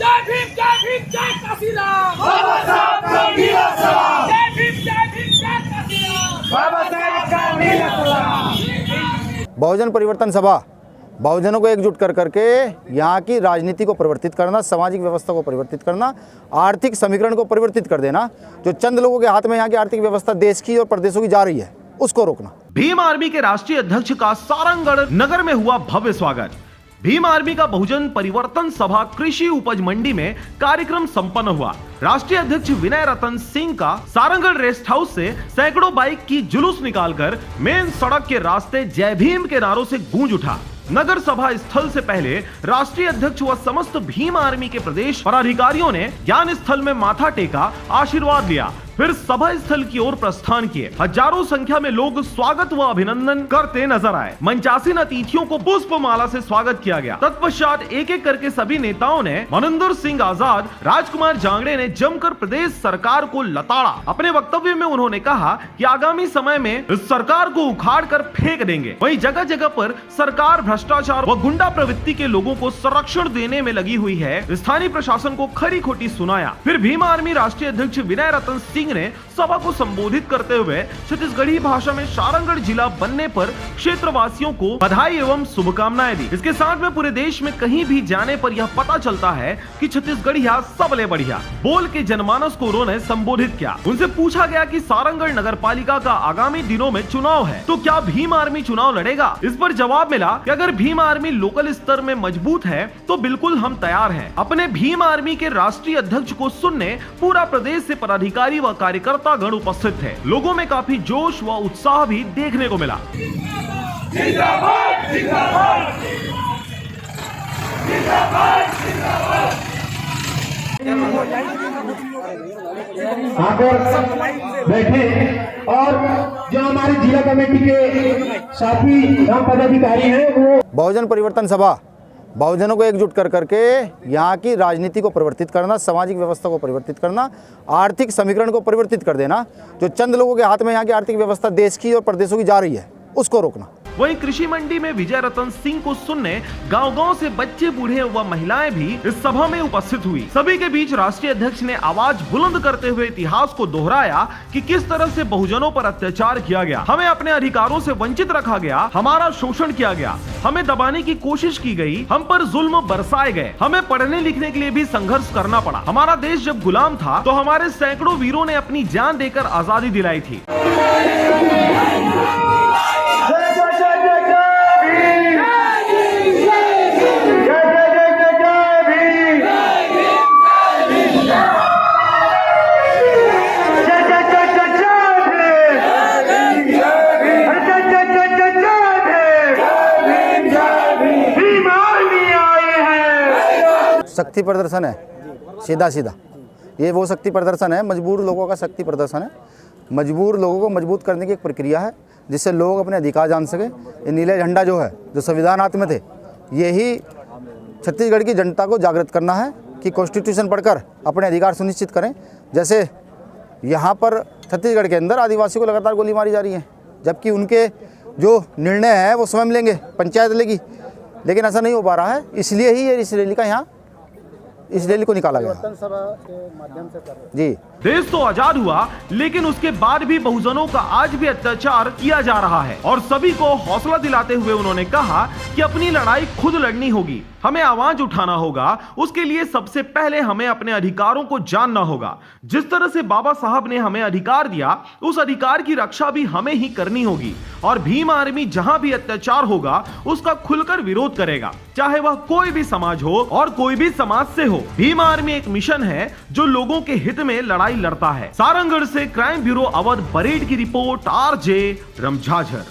जय भीम जय काशीराम बाबा साहब का वीरा सलाम। जय भीम जय काशीराम बाबा साहब का वीरा सलाम। बहुजन परिवर्तन सभा बहुजनों को एकजुट कर करके यहाँ की राजनीति को परिवर्तित करना, सामाजिक व्यवस्था को परिवर्तित करना, आर्थिक समीकरण को परिवर्तित कर देना। जो चंद लोगों के हाथ में यहाँ की आर्थिक व्यवस्था देश की और प्रदेशों की जा रही है, उसको रोकना। भीम आर्मी के राष्ट्रीय अध्यक्ष का सारंगगढ़ नगर में हुआ भव्य स्वागत। भीम आर्मी का बहुजन परिवर्तन सभा कृषि उपज मंडी में कार्यक्रम संपन्न हुआ। राष्ट्रीय अध्यक्ष विनय रतन सिंह का सारंगगढ़ रेस्ट हाउस से सैकड़ों बाइक की जुलूस निकालकर मेन सड़क के रास्ते जय भीम के नारों से गूंज उठा। नगर सभा स्थल से पहले राष्ट्रीय अध्यक्ष व समस्त भीम आर्मी के प्रदेश पदाधिकारियों ने ज्ञान स्थल में माथा टेका, आशीर्वाद लिया, फिर सभा स्थल की ओर प्रस्थान किए। हजारों संख्या में लोग स्वागत व अभिनंदन करते नजर आए। मंचासीन अतिथियों को पुष्प माला से स्वागत किया गया। तत्पश्चात एक एक करके सभी नेताओं ने मनिंदर सिंह आजाद, राजकुमार जांगड़े ने जमकर प्रदेश सरकार को लताड़ा। अपने वक्तव्य में उन्होंने कहा कि आगामी समय में इस सरकार को उखाड़ कर फेंक देंगे। वहीं जगह जगह पर सरकार भ्रष्टाचार व गुंडा प्रवृत्ति के लोगों को संरक्षण देने में लगी हुई है। स्थानीय प्रशासन को खरी खोटी सुनाया। फिर भीम आर्मी राष्ट्रीय अध्यक्ष विनय रतन सिंह ने सभा को संबोधित करते हुए छत्तीसगढ़ी भाषा में सारंगगढ़ जिला बनने पर क्षेत्रवासियों को बधाई एवं शुभकामनाएं दी। इसके साथ में पूरे देश में कहीं भी जाने पर यह पता चलता है कि छत्तीसगढ़िया सबले बढ़िया बोल के जनमानस को उन्होंने संबोधित किया। उनसे पूछा गया कि सारंगगढ़ नगर पालिका का आगामी दिनों में चुनाव है, तो क्या भीम आर्मी चुनाव लड़ेगा? इस पर जवाब मिला कि अगर भीम आर्मी लोकल स्तर में मजबूत है तो बिल्कुल हम तैयार हैं। अपने भीम आर्मी के राष्ट्रीय अध्यक्ष को सुनने पूरा प्रदेश से पदाधिकारी व कार्यकर्ता गण उपस्थित थे। लोगों में काफी जोश व उत्साह भी देखने को मिला। जिंदाबाद जिंदाबाद जिंदाबाद जिंदाबाद। आकर बैठे और जो हमारी जिला कमेटी के साथी पदाधिकारी हैं वो बहुजन परिवर्तन सभा बहुजनों को एकजुट कर करके यहाँ की राजनीति को परिवर्तित करना, सामाजिक व्यवस्था को परिवर्तित करना, आर्थिक समीकरण को परिवर्तित कर देना। जो चंद लोगों के हाथ में यहाँ की आर्थिक व्यवस्था देश की और प्रदेशों की जा रही है, उसको रोकना। वहीं कृषि मंडी में विजय रतन सिंह को सुनने गांव-गांव से बच्चे, बूढ़े व महिलाएं भी इस सभा में उपस्थित हुई। सभी के बीच राष्ट्रीय अध्यक्ष ने आवाज बुलंद करते हुए इतिहास को दोहराया कि किस तरह से बहुजनों पर अत्याचार किया गया, हमें अपने अधिकारों से वंचित रखा गया, हमारा शोषण किया गया, हमें दबाने की कोशिश की गई, हम पर जुल्म बरसाए गए, हमें पढ़ने लिखने के लिए भी संघर्ष करना पड़ा। हमारा देश जब गुलाम था तो हमारे सैकड़ों वीरों ने अपनी जान देकर आजादी दिलाई थी। शक्ति प्रदर्शन है, सीधा सीधा ये वो शक्ति प्रदर्शन है, मजबूर लोगों का शक्ति प्रदर्शन है। मजबूर लोगों को मजबूत करने की एक प्रक्रिया है जिससे लोग अपने अधिकार जान सके। ये नीले झंडा जो है, जो संविधान हाथ में थे, यही छत्तीसगढ़ की जनता को जागृत करना है कि कॉन्स्टिट्यूशन पढ़कर अपने अधिकार सुनिश्चित करें। जैसे यहाँ पर छत्तीसगढ़ के अंदर आदिवासियों को लगातार गोली मारी जा रही है, जबकि उनके जो निर्णय है वो स्वयं लेंगे, पंचायत लेगी, लेकिन ऐसा नहीं हो पा रहा है। इसलिए ही ये इस रैली का यहाँ इस रैली को निकाला गया जी। देश तो आजाद हुआ, लेकिन उसके बाद भी बहुजनों का आज भी अत्याचार किया जा रहा है और सभी को हौसला दिलाते हुए उन्होंने कहा कि अपनी लड़ाई खुद लड़नी होगी, हमें आवाज उठाना होगा। उसके लिए सबसे पहले हमें अपने अधिकारों को जानना होगा। जिस तरह से बाबा साहब ने हमें अधिकार दिया, उस अधिकार की रक्षा भी हमें ही करनी होगी और भीम आर्मी जहां भी अत्याचार होगा उसका खुलकर विरोध करेगा, चाहे वह कोई भी समाज हो और कोई भी समाज से हो। भीम आर्मी एक मिशन है जो लोगों के हित में लड़ाई लड़ता है। सारंगगढ़ से क्राइम ब्यूरो अवध परेड की रिपोर्ट, RJ रमझाझर।